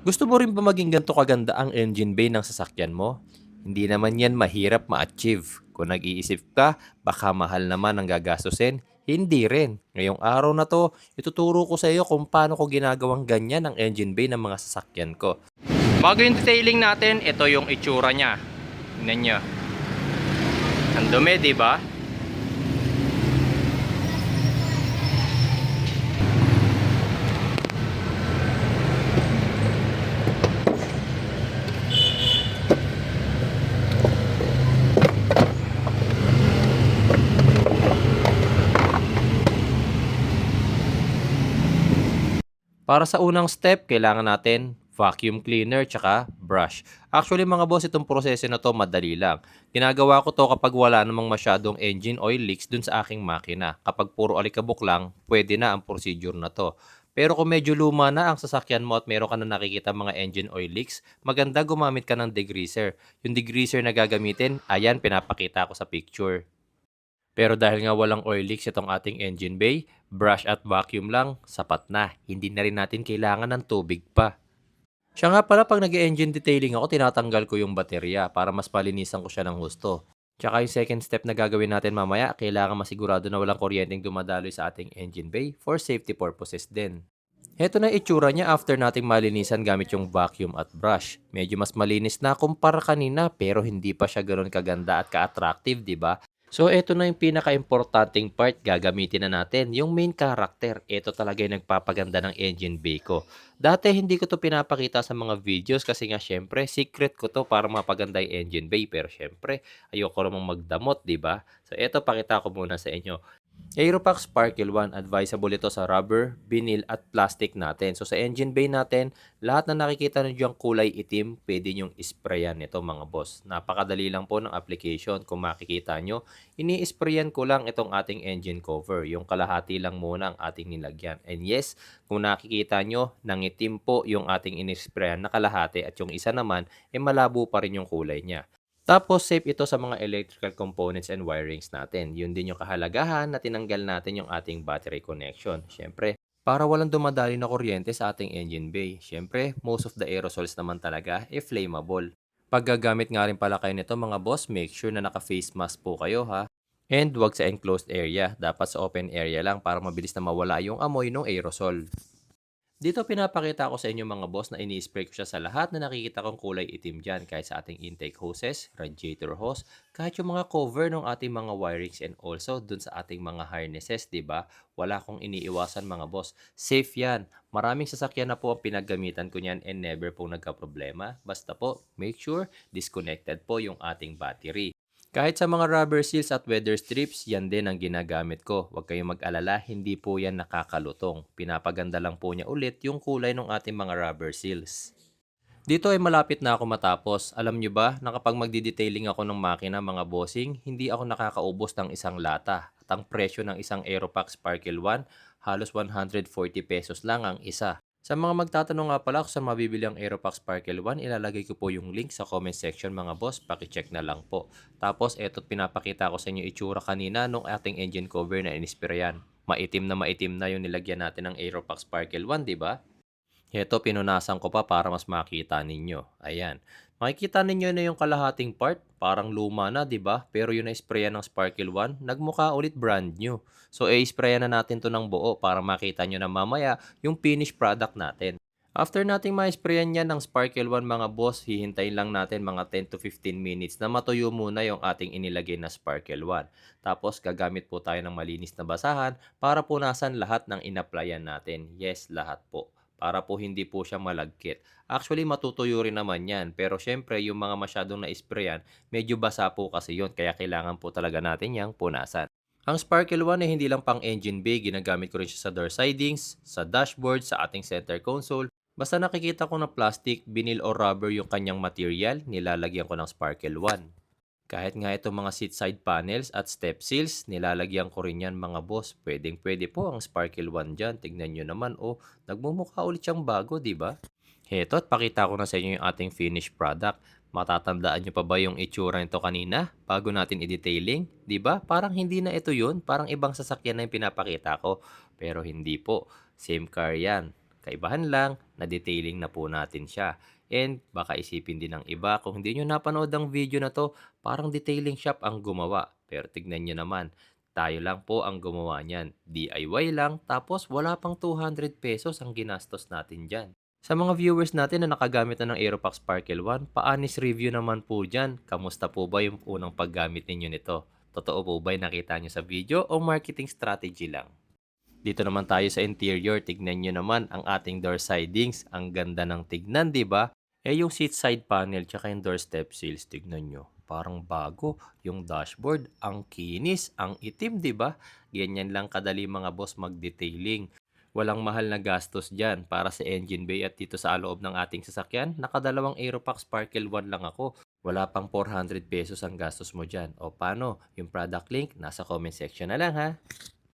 Gusto mo rin ba maging ganito kaganda ang engine bay ng sasakyan mo? Hindi naman yan mahirap ma-achieve. Kung nag-iisip ka, baka mahal naman ang gagastusin. Hindi rin. Ngayong araw na to, ituturo ko sa iyo kung paano ko ginagawang ganyan ang engine bay ng mga sasakyan ko. Bago yung detailing natin, ito yung itsura niya. Tingnan nyo. Ang dumi, di ba? Para sa unang step, kailangan natin vacuum cleaner tsaka brush. Actually mga boss, itong proseso na to madali lang. Ginagawa ko to kapag wala namang masyadong engine oil leaks dun sa aking makina. Kapag puro alikabok lang, pwede na ang procedure na to. Pero kung medyo luma na ang sasakyan mo at meron ka na nakikita mga engine oil leaks, maganda gumamit ka ng degreaser. Yung degreaser na gagamitin, ayan, pinapakita ko sa picture. Pero dahil nga walang oil leaks itong ating engine bay, brush at vacuum lang, sapat na. Hindi na rin natin kailangan ng tubig pa. Siya nga pala, pag nag-engine detailing ako, tinatanggal ko yung baterya para mas palinisan ko siya ng husto. Tsaka yung second step na gagawin natin mamaya, kailangan masigurado na walang kuryenteng dumadaloy sa ating engine bay for safety purposes din. Heto na itsura niya after nating malinisan gamit yung vacuum at brush. Medyo mas malinis na kumpara kanina pero hindi pa siya ganoon kaganda at ka-attractive, di ba? So eto na yung pinaka-importanting part, gagamitin na natin, yung main character. Ito talaga yung nagpapaganda ng engine bay ko. Dati hindi ko to pinapakita sa mga videos kasi nga syempre secret ko to para mapaganda yung engine bay. Pero syempre ayoko namang magdamot, di ba? So eto, pakita ko muna sa inyo. Aeropax Sparkle 1, advisable ito sa rubber, vinyl at plastic natin. So sa engine bay natin, lahat na nakikita nyo diyang kulay itim, pwede nyong isprayan nito mga boss. Napakadali lang po ng application. Kung makikita nyo, ini-sprayan ko lang itong ating engine cover. Yung kalahati lang muna ang ating nilagyan. And yes, kung nakikita nyo, nangitim po yung ating inisprayan na kalahati at yung isa naman, malabo pa rin yung kulay niya. Tapos safe ito sa mga electrical components and wirings natin. Yun din yung kahalagahan na tinanggal natin yung ating battery connection. Siyempre, para walang dumadali na kuryente sa ating engine bay. Siyempre, most of the aerosols naman talaga flammable. Pag gagamit nga rin pala kayo nito mga boss, make sure na naka-face mask po kayo ha. And wag sa enclosed area, dapat sa open area lang para mabilis na mawala yung amoy ng aerosol. Dito pinapakita ko sa inyo mga boss na ini-spray ko siya sa lahat na nakikita kong kulay itim dyan, kahit sa ating intake hoses, radiator hose, kahit yung mga cover ng ating mga wirings and also dun sa ating mga harnesses, 'di ba? Wala akong iniiwasan mga boss. Safe 'yan. Maraming sasakyan na po ang pinaggamitan ko niyan and never pong nagka-problema. Basta po, make sure disconnected po yung ating battery. Kahit sa mga rubber seals at weather strips, yan din ang ginagamit ko. Huwag kayong mag-alala, hindi po yan nakakalutong. Pinapaganda lang po niya ulit yung kulay ng ating mga rubber seals. Dito ay malapit na ako matapos. Alam nyo ba na kapag magdi-detailing ako ng makina mga bossing, hindi ako nakakaubos ng isang lata. At ang presyo ng isang Aeropax Sparkle 1, halos 140 pesos lang ang isa. Sa mga magtatanong nga pala kung saan mabibili ang Aeropax Sparkle 1, ilalagay ko po yung link sa comment section mga boss, pakicheck na lang po. Tapos eto't pinapakita ko sa inyo itsura kanina nung ating engine cover na inispirayan. Maitim na yung nilagyan natin ng Aeropax Sparkle 1, di ba? Heto, pinunasan ko pa para mas makita ninyo. Ayan. Makikita ninyo na yung kalahating part. Parang luma na, di ba? Pero yung na-sprayan ng Sparkle 1, nagmukha ulit brand new. So, i-sprayan na natin to ng buo para makita nyo na mamaya yung finished product natin. After nating ma-sprayan yan ng Sparkle 1 mga boss, hihintayin lang natin mga 10 to 15 minutes na matuyo muna yung ating inilagay na Sparkle 1. Tapos gagamit po tayo ng malinis na basahan para punasan lahat ng inaplayan natin. Yes, lahat po para po hindi po siya malagkit. Actually, matutuyo rin naman yan. Pero syempre, yung mga masyadong na-sprayan, medyo basa po kasi yon. Kaya kailangan po talaga natin yang punasan. Ang Sparkle 1 ay hindi lang pang engine bay. Ginagamit ko rin siya sa door sidings, sa dashboard, sa ating center console. Basta nakikita ko na plastic, vinyl o rubber yung kanyang material, nilalagyan ko ng Sparkle 1. Kahit nga itong mga seat side panels at step seals, nilalagyan ko rin yan mga boss. Pwedeng pwede po ang Sparkle 1 dyan. Tignan nyo naman, oh, nagmumukha ulit siyang bago, di ba? Heto, at pakita ko na sa inyo yung ating finished product. Matatandaan nyo pa ba yung itsura nito kanina bago natin i-detailing? Di ba? Parang hindi na ito yun. Parang ibang sasakyan na yung pinapakita ko. Pero hindi po. Same car yan. Kaibahan lang, na detailing na po natin siya. And baka isipin din ng iba, kung hindi nyo napanood ang video na to, parang detailing shop ang gumawa. Pero tignan nyo naman, tayo lang po ang gumawa niyan. DIY lang, tapos wala pang 200 pesos ang ginastos natin dyan. Sa mga viewers natin na nakagamit na ng Aeropax Sparkle 1, pa-honest review naman po dyan. Kamusta po ba yung unang paggamit ninyo nito? Totoo po ba yung nakita nyo sa video o marketing strategy lang? Dito naman tayo sa interior. Tignan nyo naman ang ating door sidings. Ang ganda ng tignan, di ba? Yung seat side panel tsaka yung doorstep seals, tignan nyo. Parang bago. Yung dashboard, ang kinis, ang itim, di ba? Ganyan lang kadali mga boss mag-detailing. Walang mahal na gastos dyan para sa engine bay at dito sa loob ng ating sasakyan. Nakadalawang Aeropax Sparkle 1 lang ako. Wala pang 400 pesos ang gastos mo dyan. O paano? Yung product link, nasa comment section na lang ha.